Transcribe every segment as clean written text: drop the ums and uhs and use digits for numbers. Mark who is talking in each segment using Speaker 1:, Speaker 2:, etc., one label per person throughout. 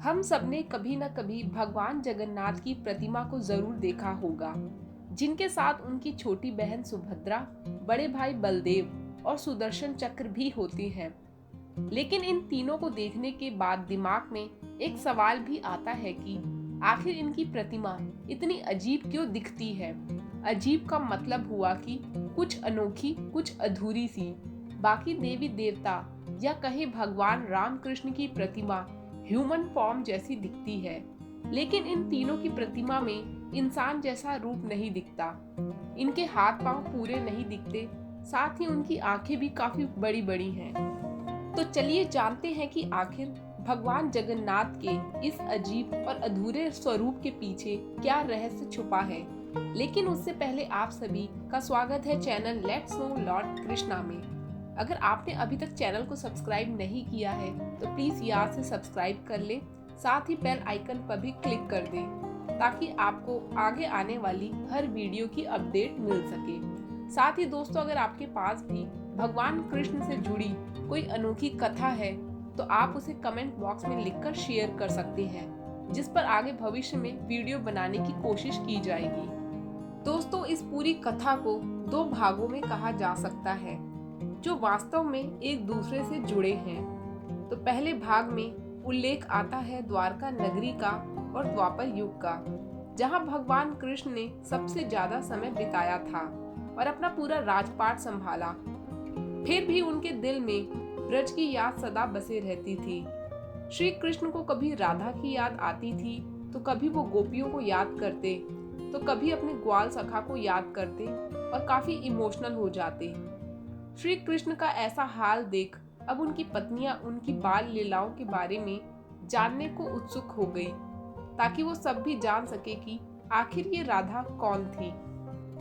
Speaker 1: हम सबने कभी न कभी भगवान जगन्नाथ की प्रतिमा को जरूर देखा होगा, जिनके साथ उनकी छोटी बहन सुभद्रा, बड़े भाई बलदेव और सुदर्शन चक्र भी होते हैं। लेकिन इन तीनों को देखने के बाद दिमाग में एक सवाल भी आता है कि आखिर इनकी प्रतिमा इतनी अजीब क्यों दिखती है। अजीब का मतलब हुआ कि कुछ अनोखी, कुछ अधूरी सी। बाकी देवी देवता या कहे भगवान राम कृष्ण की प्रतिमा ह्यूमन फॉर्म जैसी दिखती है, लेकिन इन तीनों की प्रतिमा में इंसान जैसा रूप नहीं दिखता। इनके हाथ पांव पूरे नहीं दिखते, साथ ही उनकी आंखें भी काफी बड़ी बड़ी हैं। तो चलिए जानते हैं कि आखिर भगवान जगन्नाथ के इस अजीब और अधूरे स्वरूप के पीछे क्या रहस्य छुपा है। लेकिन उससे पहले आप सभी का स्वागत है channel let's know Lord Krishna में। अगर आपने अभी तक चैनल को सब्सक्राइब नहीं किया है तो प्लीज यहाँ से सब्सक्राइब कर ले, साथ ही बेल आइकन पर भी क्लिक कर दें ताकि आपको आगे आने वाली हर वीडियो की अपडेट मिल सके। साथ ही दोस्तों, अगर आपके पास भी भगवान कृष्ण से जुड़ी कोई अनोखी कथा है तो आप उसे कमेंट बॉक्स में लिखकर शेयर कर सकते हैं, जिस पर आगे भविष्य में वीडियो बनाने की कोशिश की जाएगी। दोस्तों, इस पूरी कथा को दो भागों में कहा जा सकता है जो वास्तव में एक दूसरे से जुड़े हैं। तो पहले भाग में उल्लेख आता है द्वारका नगरी का और द्वापर युग का, जहां भगवान कृष्ण ने सबसे ज्यादा समय बिताया था और अपना पूरा राजपाट संभाला। फिर भी उनके दिल में ब्रज की याद सदा बसे रहती थी। श्री कृष्ण को कभी राधा की याद आती थी, तो कभी वो गोपियों को याद करते, तो कभी अपने ग्वाल सखा को याद करते और काफी इमोशनल हो जाते। श्री कृष्ण का ऐसा हाल देख अब उनकी पत्नियां उनकी बाल लीलाओं के बारे में जानने को उत्सुक हो गई, ताकि वो सब भी जान सके कि आखिर ये राधा कौन थी।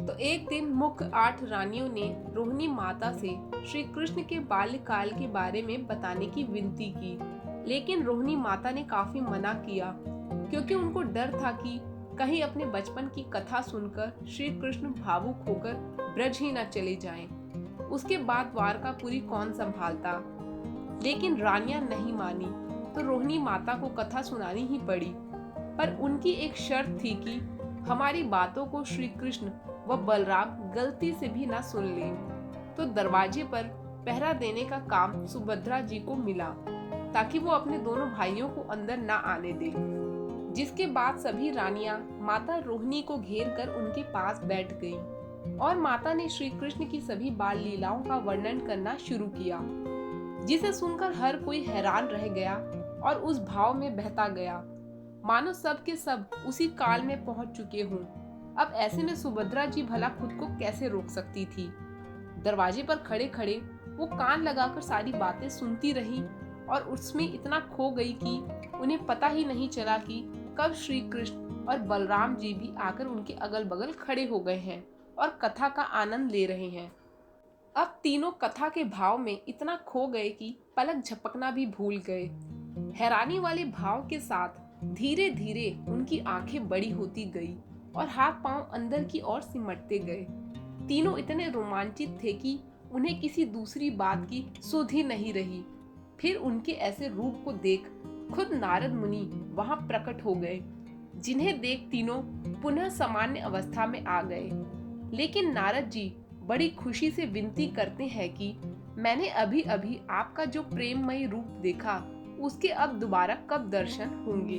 Speaker 1: तो एक दिन मुख्य 8 रानियों ने रोहिणी माता से श्री कृष्ण के बाल्यकाल के बारे में बताने की विनती की, लेकिन रोहिणी माता ने काफी मना किया, क्योंकि उनको डर था कि कहीं अपने बचपन की कथा सुनकर श्री कृष्ण भावुक होकर ब्रज ही न चले जाएं। उसके बाद द्वारकापुरी कौन संभालता। लेकिन रानियां नहीं मानी, तो रोहिणी माता को कथा सुनानी ही पड़ी। पर उनकी एक शर्त थी कि हमारी बातों को श्री कृष्ण व बलराम गलती से भी ना सुन लें। तो दरवाजे पर पहरा देने का काम सुभद्रा जी को मिला, ताकि वो अपने दोनों भाइयों को अंदर ना आने दे। जिसके बाद सभी रानियां माता रोहिणी को घेर कर उनके पास बैठ गईं और माता ने श्री कृष्ण की सभी बाल लीलाओं का वर्णन करना शुरू किया, जिसे सुनकर हर कोई हैरान रह गया और उस भाव में बहता गया, मानो सब के सब उसी काल में पहुंच चुके हों। अब ऐसे में सुभद्रा जी भला खुद को कैसे रोक सकती थी। दरवाजे पर खड़े खड़े वो कान लगाकर सारी बातें सुनती रही और उसमें इतना खो गई कि उन्हें पता ही नहीं चला कि कब श्री कृष्ण और बलराम जी भी आकर उनके अगल बगल खड़े हो गए हैं और कथा का आनंद ले रहे हैं। अब तीनों कथा के भाव में इतना खो गए कि पलक झपकना भी भूल गए। हैरानी वाले भाव के साथ धीरे धीरे उनकी आंखें बड़ी होती गई और हाथ पांव अंदर की ओर सिमटते गए। तीनों इतने रोमांचित थे कि उन्हें किसी दूसरी बात की सुध ही नहीं रही। फिर उनके ऐसे रूप को देख खुद नारद मुनि वहां प्रकट हो गए, जिन्हें देख तीनों पुनः सामान्य अवस्था में आ गए। लेकिन नारद जी बड़ी खुशी से विनती करते हैं कि मैंने अभी अभी आपका जो प्रेममयी रूप देखा, उसके अब दोबारा कब दर्शन होंगे।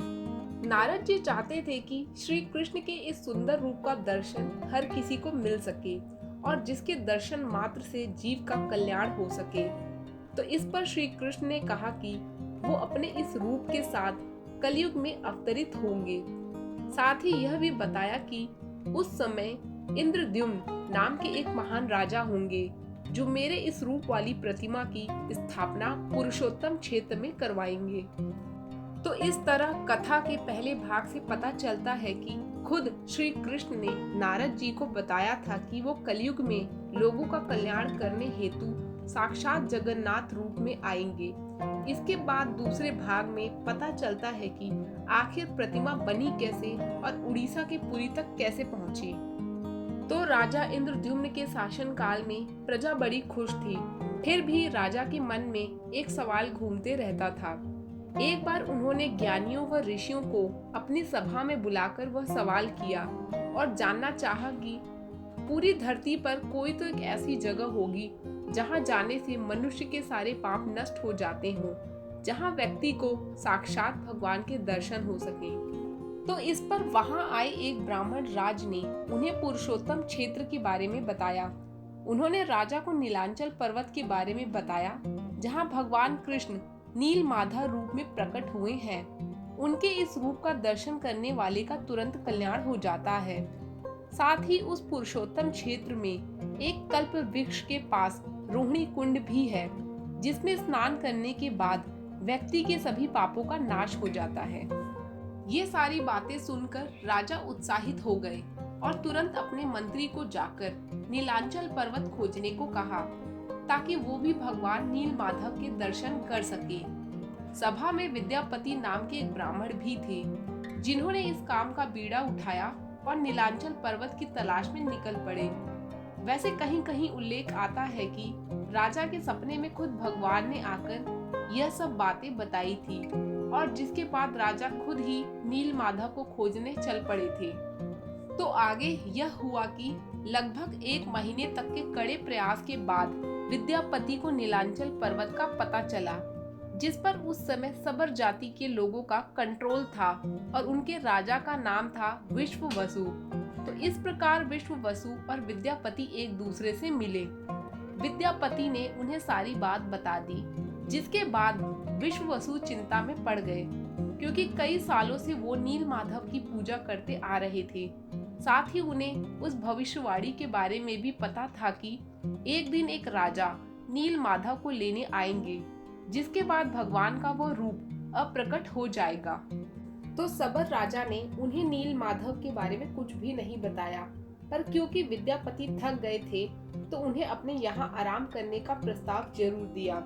Speaker 1: नारद जी चाहते थे कि श्री कृष्ण के इस सुंदर रूप का दर्शन हर किसी को मिल सके और जिसके दर्शन मात्र से जीव का कल्याण हो सके। तो इस पर श्री कृष्ण ने कहा कि वो अपने इस रूप के साथ कलयुग में अवतरित होंगे। साथ ही यह भी बताया कि उस समय इंद्रद्युम्न नाम के एक महान राजा होंगे, जो मेरे इस रूप वाली प्रतिमा की स्थापना पुरुषोत्तम क्षेत्र में करवाएंगे। तो इस तरह कथा के पहले भाग से पता चलता है कि खुद श्री कृष्ण ने नारद जी को बताया था कि वो कलयुग में लोगों का कल्याण करने हेतु साक्षात जगन्नाथ रूप में आएंगे। इसके बाद दूसरे भाग में पता चलता है कि आखिर प्रतिमा बनी कैसे और उड़ीसा के पुरी तक कैसे पहुंची। तो राजा इंद्रद्युम्न के शासन काल में प्रजा बड़ी खुश थी। फिर भी राजा के मन में एक सवाल घूमते रहता था एक बार उन्होंने ज्ञानियों व ऋषियों को अपनी सभा में बुलाकर वह सवाल किया और जानना चाहा कि पूरी धरती पर कोई तो एक ऐसी जगह होगी जहां जाने से मनुष्य के सारे पाप नष्ट हो जाते हों, जहां व्यक्ति को साक्षात भगवान के दर्शन हो सके। तो इस पर वहां आए एक ब्राह्मण राज ने उन्हें पुरुषोत्तम क्षेत्र के बारे में बताया। उन्होंने राजा को नीलांचल पर्वत के बारे में बताया, जहां भगवान कृष्ण नील माधव रूप में प्रकट हुए हैं। उनके इस रूप का दर्शन करने वाले का तुरंत कल्याण हो जाता है। साथ ही उस पुरुषोत्तम क्षेत्र में एक कल्प वृक्ष के पास रोहिणी कुंड भी है, जिसमें स्नान करने के बाद व्यक्ति के सभी पापों का नाश हो जाता है। ये सारी बातें सुनकर राजा उत्साहित हो गए और तुरंत अपने मंत्री को जाकर नीलांचल पर्वत खोजने को कहा, ताकि वो भी भगवान नील माधव के दर्शन कर सके। सभा में विद्यापति नाम के एक ब्राह्मण भी थे, जिन्होंने इस काम का बीड़ा उठाया और नीलांचल पर्वत की तलाश में निकल पड़े। वैसे कहीं कहीं उल्लेख आता है कि राजा के सपने में खुद भगवान ने आकर यह सब बातें बताई थी, और जिसके बाद राजा खुद ही नील माधव को खोजने चल पड़े थे। तो आगे यह हुआ कि लगभग 1 महीने तक के कड़े प्रयास के बाद विद्यापति को नीलांचल पर्वत का पता चला, जिस पर उस समय सबर जाति के लोगों का कंट्रोल था और उनके राजा का नाम था विश्ववसु। तो इस प्रकार विश्ववसु और विद्यापति एक दूसरे से मिले। विद्यापति ने उन्हें सारी बात बता दी, जिसके बाद विश्ववसु चिंता में पड़ गए, क्योंकि कई सालों से वो नील माधव की पूजा करते आ रहे थे। साथ ही उन्हें उस भविष्यवाणी के बारे में भी पता था कि एक दिन एक राजा नील माधव को लेने आएंगे, जिसके बाद भगवान का वो रूप अप्रकट हो जाएगा। तो सबर राजा ने उन्हें नील माधव के बारे में कुछ भी नहीं बताया, पर क्योंकि विद्यापति थक गए थे तो उन्हें अपने यहाँ आराम करने का प्रस्ताव जरूर दिया।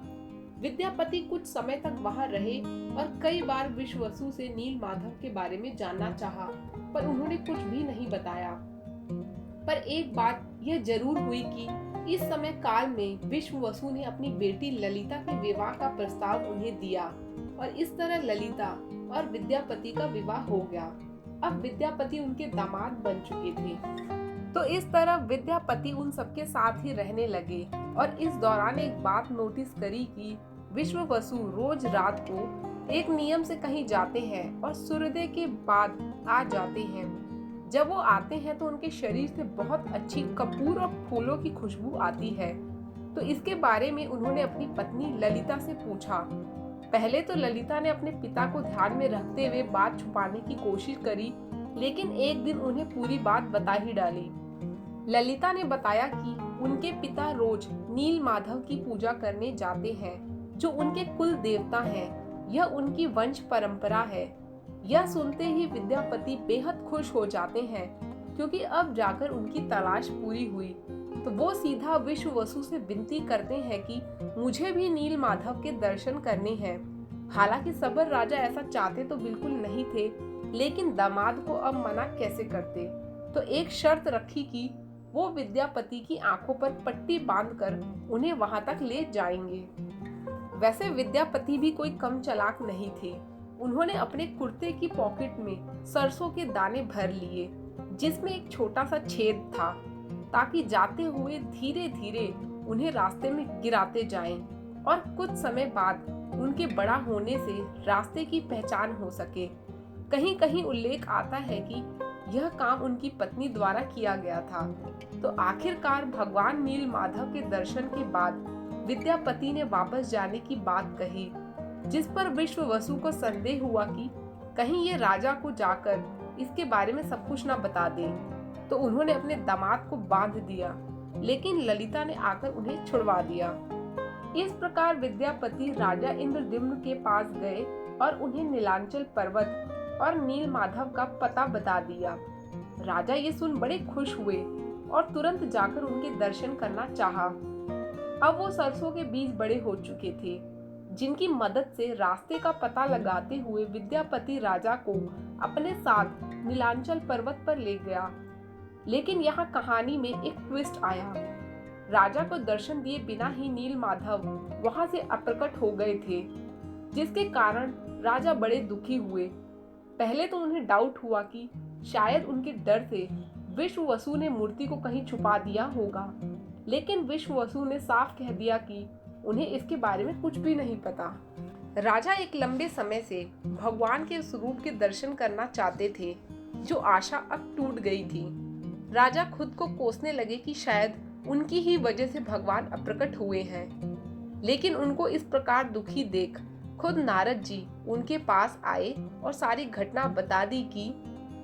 Speaker 1: विद्यापति कुछ समय तक वहाँ रहे और कई बार विश्ववसु से नील माधव के बारे में जानना चाहा, पर उन्होंने कुछ भी नहीं बताया। पर एक बात यह जरूर हुई कि इस समय काल में विश्ववसु ने अपनी बेटी ललिता के विवाह का प्रस्ताव उन्हें दिया, और इस तरह ललिता और विद्यापति का विवाह हो गया। अब विद्यापति उनके दामाद बन चुके थे। तो इस तरह विद्यापति उन सबके साथ ही रहने लगे, और इस दौरान एक बात नोटिस करी कि विश्ववसु रोज रात को एक नियम से कहीं जाते हैं और सूर्योदय के बाद आ जाते हैं। जब वो आते हैं तो उनके शरीर से बहुत अच्छी कपूर और फूलों की खुशबू आती है। तो इसके बारे में उन्होंने अपनी पत्नी ललिता से पूछा। पहले तो ललिता ने अपने पिता को ध्यान में रखते हुए बात छुपाने की कोशिश करी, लेकिन एक दिन उन्हें पूरी बात बता ही डाली। ललिता ने बताया कि उनके पिता रोज नील माधव की पूजा करने जाते हैं, जो उनके कुल देवता हैं। यह उनकी वंश परंपरा है। यह सुनते ही विद्यापति बेहद खुश हो जाते हैं, क्योंकि अब जाकर उनकी तलाश पूरी हुई। तो वो सीधा विश्ववसु से विनती करते हैं कि मुझे भी नील माधव के दर्शन करने हैं। हालांकि सबर राजा ऐसा चाहते तो बिल्कुल नहीं थे, लेकिन दामाद को अब मना कैसे करते। तो एक शर्त रखी कि वो विद्यापति की आंखों पर पट्टी बांधकर उन्हें वहां तक ले जाएंगे। वैसे विद्यापति भी कोई कम चालाक नहीं थे। उन्होंने अपने कुर्ते की पॉकेट में सरसों के दाने भर लिए, जिसमें एक छोटा सा छेद था, ताकि जाते हुए धीरे धीरे उन्हें रास्ते में गिराते जाएं, और कुछ समय बाद उनके बड़ा होने से रास्ते की पहचान हो सके। कहीं कहीं उल्लेख आता है कि यह काम उनकी पत्नी द्वारा किया गया था। तो आखिरकार भगवान नील माधव के दर्शन के बाद विद्यापति ने वापस जाने की बात कही, जिस पर विश्ववसु को संदेह हुआ कि कहीं ये राजा को जाकर इसके बारे में सब कुछ न बता दे। तो उन्होंने अपने दामाद को बांध दिया, लेकिन ललिता ने आकर उन्हें छुड़वा दिया। इस प्रकार विद्यापति राजा इंद्रद्युम्न के पास गए और उन्हें नीलांचल पर्वत और नील माधव का पता बता दिया। राजा ये सुन बड़े खुश हुए और तुरंत जाकर उनके दर्शन करना चाहा। अब वो सरसों के बीज बड़े हो चुके थे, जिनकी मदद से रास्ते का पता लगाते हुए विद्यापति राजा को अपने साथ नीलांचल पर्वत पर ले गया। लेकिन यहाँ कहानी में एक ट्विस्ट आया। राजा को दर्शन दिए बिना ही नील माधव वहां से अप्रकट हो गए थे। जिसके कारण राजा बड़े दुखी हुए। पहले तो उन्हें डाउट हुआ कि शायद उनके डर से विश्ववसु ने मूर्ति को कहीं छुपा दिया होगा, लेकिन विश्ववसु ने साफ कह दिया कि उन्हें इसके बारे में कुछ भी नहीं पता। राजा एक लंबे समय से भगवान के उस रूप के दर्शन करना चाहते थे जो आशा अब टूट गई थी। राजा खुद को कोसने लगे कि शायद उनकी ही वजह से भगवान अप्रकट हुए हैं, लेकिन उनको इस प्रकार दुखी देख खुद नारद जी उनके पास आए और सारी घटना बता दी कि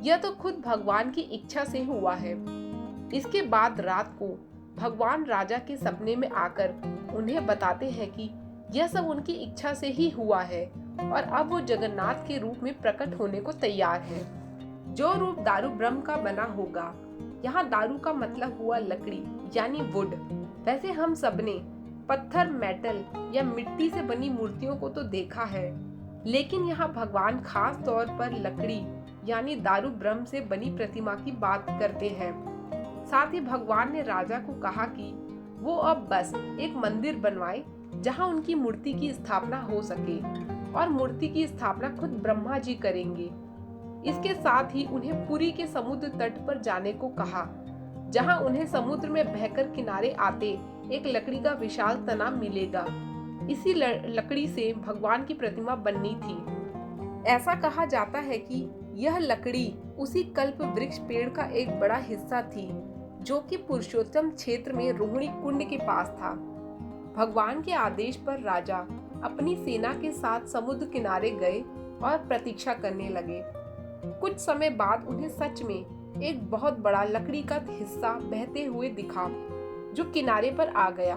Speaker 1: यह तो खुद भगवान की इच्छा से हुआ है। इसके बाद रात को भगवान राजा के सपने में आकर उन्हें बताते हैं कि यह सब उनकी इच्छा से ही हुआ है और अब वो जगन्नाथ के रूप में प्रकट होने को तैयार है, जो रूप दारू ब्रह्म का बना होगा। यहाँ दारू का मतलब हुआ लकड़ी यानी वुड। वैसे हम सबने पत्थर, मेटल या मिट्टी से बनी मूर्तियों को तो देखा है, लेकिन यहाँ भगवान खास तौर पर लकड़ी यानी दारू ब्रह्म से बनी प्रतिमा की बात करते हैं। साथ ही भगवान ने राजा को कहा कि वो अब बस एक मंदिर बनवाए जहाँ उनकी मूर्ति की स्थापना हो सके, और मूर्ति की स्थापना खुद ब्रह्मा जी करेंगे। इसके साथ ही उन्हें पुरी के समुद्र तट पर जाने को कहा, जहां उन्हें समुद्र में बहकर किनारे आते एक लकड़ी का विशाल तना मिलेगा। इसी लकड़ी से भगवान की प्रतिमा बननी थी। ऐसा कहा जाता है कि यह लकड़ी उसी कल्प वृक्ष पेड़ का एक बड़ा हिस्सा थी, जो कि पुरुषोत्तम क्षेत्र में रोहिणी कुंड के पास था। भगवान के आदेश पर राजा अपनी सेना के साथ समुद्र किनारे गए और प्रतीक्षा करने लगे। कुछ समय बाद उन्हें सच में एक बहुत बड़ा लकड़ी का हिस्सा बहते हुए दिखा, जो किनारे पर आ गया,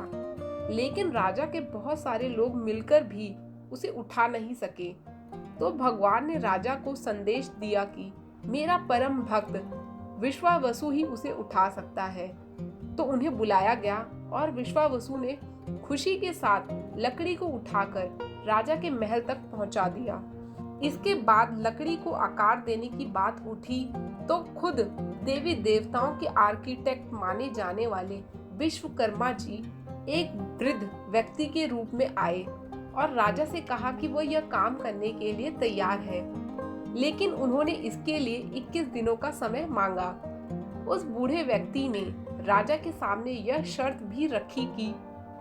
Speaker 1: लेकिन राजा के बहुत सारे लोग मिलकर भी उसे उठा नहीं सके। तो भगवान ने राजा को संदेश दिया कि मेरा परम भक्त विश्वावसु ही उसे उठा सकता है। तो उन्हें बुलाया गया और विश्वावसु ने खुशी के साथ लकड़ी को उठाकर राजा के महल तक पहुंचा दिया। इसके बाद लकड़ी को आकार देने की बात उठी तो खुद देवी देवताओं के आर्किटेक्ट माने जाने वाले विश्वकर्मा जी एक वृद्ध व्यक्ति के रूप में आए और राजा से कहा कि वो यह काम करने के लिए तैयार है, लेकिन उन्होंने इसके लिए 21 दिनों का समय मांगा। उस बूढ़े व्यक्ति ने राजा के सामने यह शर्त भी रखी कि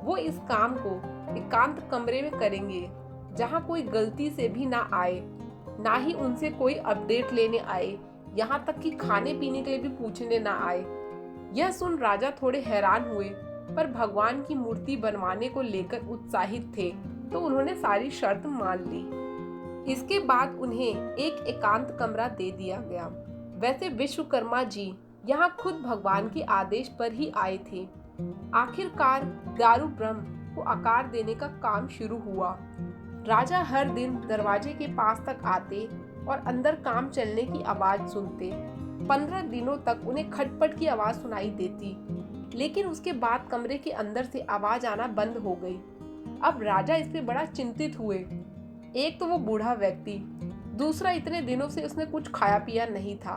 Speaker 1: वो इस काम को एकांत कमरे में करेंगे, जहाँ कोई गलती से भी ना आए, ना ही उनसे कोई अपडेट लेने आए, यहाँ तक कि खाने पीने के लिए भी पूछने ना आए। यह सुन राजा थोड़े हैरान हुए, पर भगवान की मूर्ति बनवाने को लेकर उत्साहित थे, तो उन्होंने सारी शर्त मान ली। इसके बाद उन्हें एक एकांत कमरा दे दिया गया। वैसे विश्वकर्मा जी यहाँ खुद भगवान के आदेश पर ही आए थे। आखिरकार दारू ब्रह्म को आकार देने का काम शुरू हुआ। राजा हर दिन दरवाजे के पास तक आते और अंदर काम चलने की आवाज सुनते। 15 दिनों तक उन्हें खटपट की आवाज सुनाई देती, लेकिन उसके बाद कमरे के अंदर से आवाज आना बंद हो गई। अब राजा इस पे बड़ा चिंतित हुए। एक तो वो बूढ़ा व्यक्ति, दूसरा इतने दिनों से उसने कुछ खाया पिया नहीं था।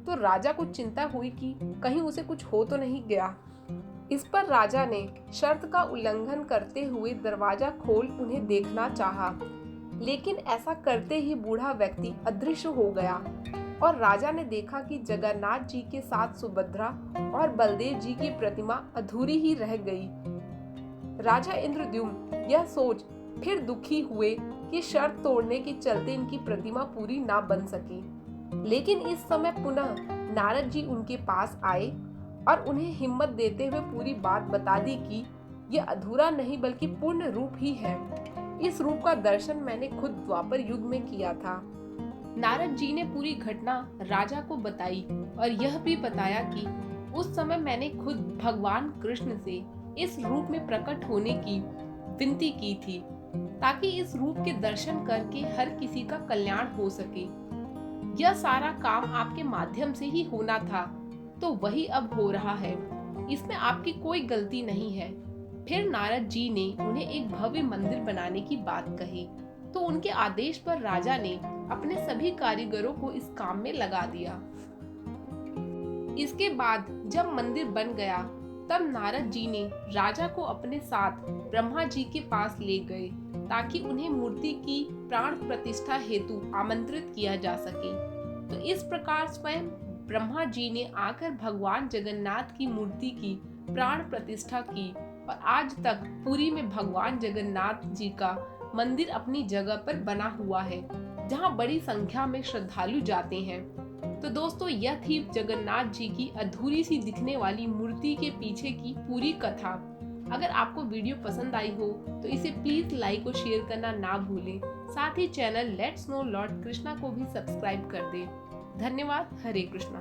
Speaker 1: तो राजा को चिंता हुई कि कहीं उसे कुछ हो तो नहीं गया। इस पर राजा ने शर्त का उल्लंघन करते हुए दरवाजा खोल उन्हें देखना चाहा, लेकिन ऐसा करते ही बूढ़ा व्यक्ति अदृश्य हो गया और राजा ने देखा कि जगन्नाथ जी के साथ सुभद्रा और बलदेव जी की प्रतिमा अधूरी ही रह गई। राजा इंद्रद्युम्न यह सोच फिर दुखी हुए कि शर्त तोड़ने के चलते इनकी प्रतिमा पूरी ना बन सकी। लेकिन इस समय पुनः नारद जी उनके पास आए और उन्हें हिम्मत देते हुए पूरी बात बता दी कि यह अधूरा नहीं बल्कि पूर्ण रूप ही है। इस रूप का दर्शन मैंने खुद द्वापर युग में किया था। नारद जी ने पूरी घटना राजा को बताई और यह भी बताया कि उस समय मैंने खुद भगवान कृष्ण से इस रूप में प्रकट होने की विनती की थी, ताकि इस रूप के दर्शन करके हर किसी का कल्याण हो सके। यह सारा काम आपके माध्यम से ही होना था, तो वही अब हो रहा है। इसमें आपकी कोई गलती नहीं है। फिर नारद जी ने उन्हें एक भव्य मंदिर बनाने की बात कही, तो उनके आदेश पर राजा ने अपने सभी कारीगरों को इस काम में लगा दिया। इसके बाद जब मंदिर बन गया तब नारद जी ने राजा को अपने साथ ब्रह्मा जी के पास ले गए ताकि उन्हें मूर्ति की प्राण प्रतिष्ठा हेतु आमंत्रित किया जा सके। तो इस प्रकार स्वयं ब्रह्मा जी ने आकर भगवान जगन्नाथ की मूर्ति की प्राण प्रतिष्ठा की और आज तक पुरी में भगवान जगन्नाथ जी का मंदिर अपनी जगह पर बना हुआ है, जहां बड़ी संख्या में श्रद्धालु जाते हैं। तो दोस्तों, यह थी जगन्नाथ जी की अधूरी सी दिखने वाली मूर्ति के पीछे की पूरी कथा। अगर आपको वीडियो पसंद आई हो तो इसे प्लीज लाइक और शेयर करना ना भूलें। साथ ही channel let's know Lord Krishna को भी सब्सक्राइब कर दें। धन्यवाद। हरे कृष्णा।